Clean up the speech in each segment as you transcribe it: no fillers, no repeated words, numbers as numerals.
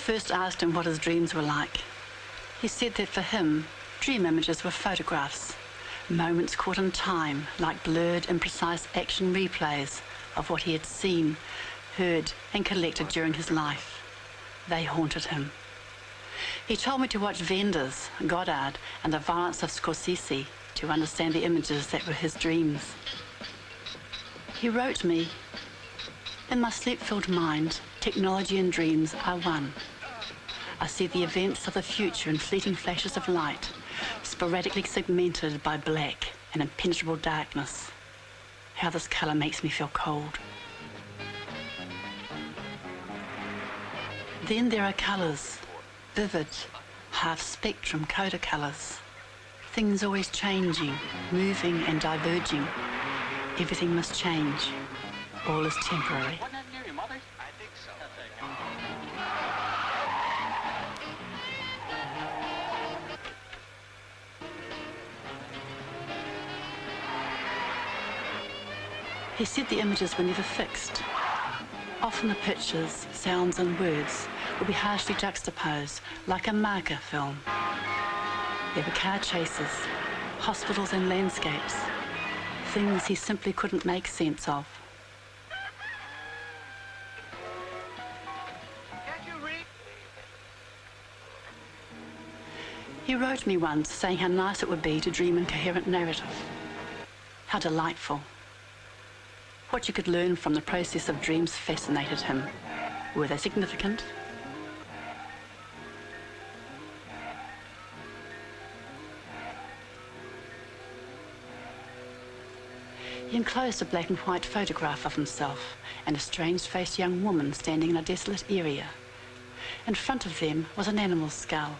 first asked him what his dreams were like, he said that for him, dream images were photographs, moments caught in time, like blurred, imprecise action replays of what he had seen, heard, and collected during his life. They haunted him. He told me to watch Wenders, Goddard, and the violence of Scorsese to understand the images that were his dreams. He wrote me, "In my sleep-filled mind, technology and dreams are one. I see the events of the future in fleeting flashes of light, sporadically segmented by black and impenetrable darkness. How this colour makes me feel cold. Then there are colours, vivid, half-spectrum coda colours. Things always changing, moving and diverging. Everything must change. All is temporary." He said the images were never fixed. Often the pictures, sounds and words would be harshly juxtaposed, like a marker film. There were car chases, hospitals and landscapes, things he simply couldn't make sense of. He wrote me once saying how nice it would be to dream in coherent narrative. How delightful. What you could learn from the process of dreams fascinated him. Were they significant? He enclosed a black and white photograph of himself and a strange-faced young woman standing in a desolate area. In front of them was an animal's skull.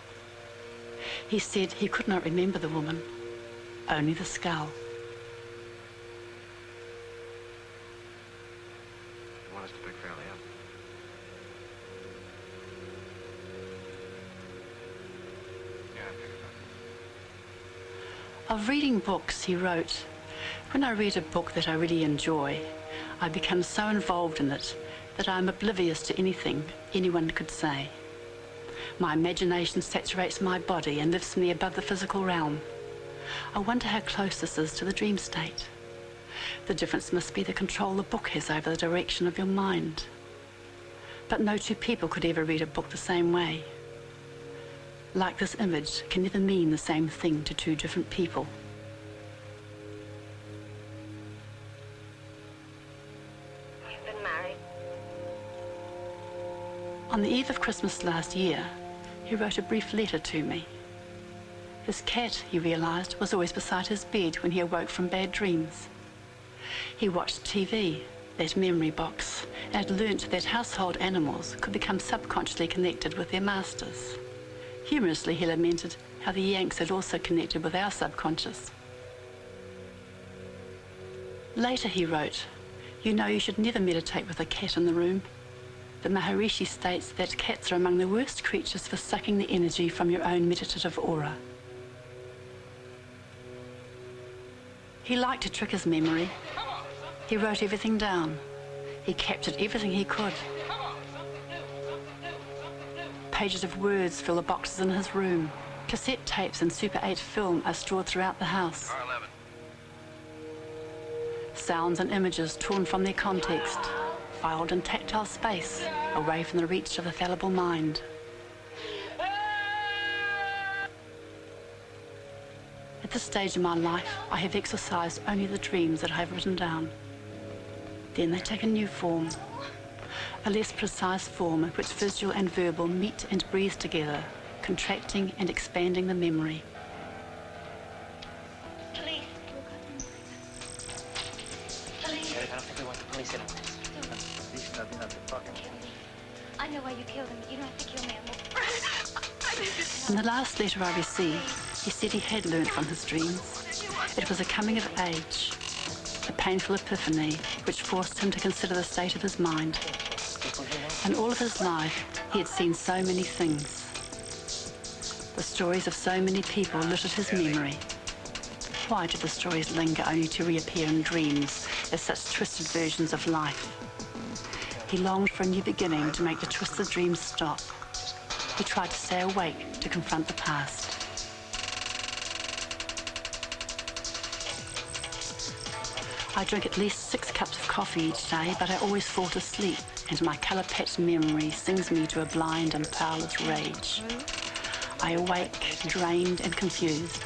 He said he could not remember the woman, only the skull. Of reading books, he wrote, "When I read a book that I really enjoy, I become so involved in it that I am oblivious to anything anyone could say. My imagination saturates my body and lifts me above the physical realm. I wonder how close this is to the dream state. The difference must be the control the book has over the direction of your mind. But no two people could ever read a book the same way. Like this image can never mean the same thing to two different people." You've been married. On the eve of Christmas last year, he wrote a brief letter to me. His cat, he realised, was always beside his bed when he awoke from bad dreams. He watched TV, that memory box, and had learnt that household animals could become subconsciously connected with their masters. Humorously, he lamented how the Yanks had also connected with our subconscious. Later he wrote, "You know you should never meditate with a cat in the room. The Maharishi states that cats are among the worst creatures for sucking the energy from your own meditative aura." He liked to trick his memory. He wrote everything down. He captured everything he could. Pages of words fill the boxes in his room. Cassette tapes and Super 8 film are stored throughout the house. R11. Sounds and images torn from their context, filed in tactile space, away from the reach of the fallible mind. At this stage in my life, I have exercised only the dreams that I have written down. Then they take a new form. A less precise form in which visual and verbal meet and breathe together, contracting and expanding the memory. Police. Police. I don't think we want the police in on this. These nothing up to fucking. I know why you killed him. You don't have to kill me. In the last letter I received, he said he had learnt from his dreams. It was a coming of age, a painful epiphany which forced him to consider the state of his mind. In all of his life, he had seen so many things. The stories of so many people littered his memory. Why did the stories linger only to reappear in dreams as such twisted versions of life? He longed for a new beginning to make the twisted dreams stop. He tried to stay awake to confront the past. I drink at least 6 cups of coffee each day, but I always fall asleep, and my colour-patched memory sings me to a blind and powerless rage. I awake, drained and confused.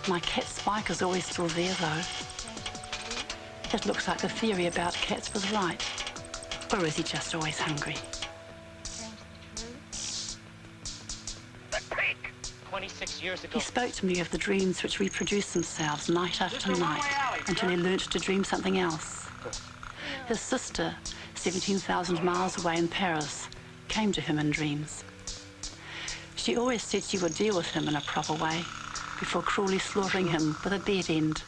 My cat Spike is always still there, though. It looks like the theory about cats was right. Or is he just always hungry? 26 years ago. He spoke to me of the dreams which reproduced themselves night after night until he learnt to dream something else. His sister, 17,000 miles away in Paris, came to him in dreams. She always said she would deal with him in a proper way before cruelly slaughtering him with a bed end.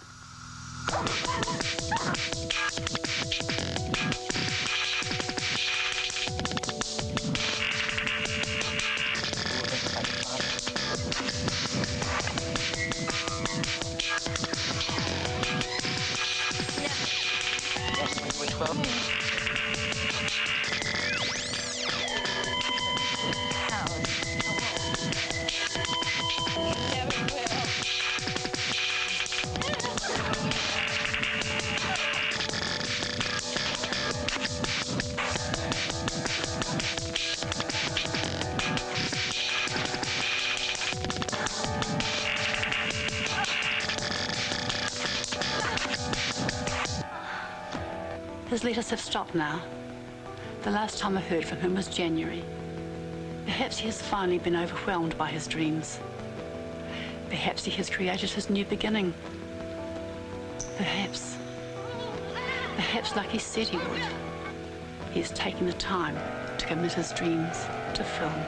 His letters have stopped now. The last time I heard from him was January. Perhaps he has finally been overwhelmed by his dreams. Perhaps he has created his new beginning. Perhaps like he said he would, he is taking the time to commit his dreams to film.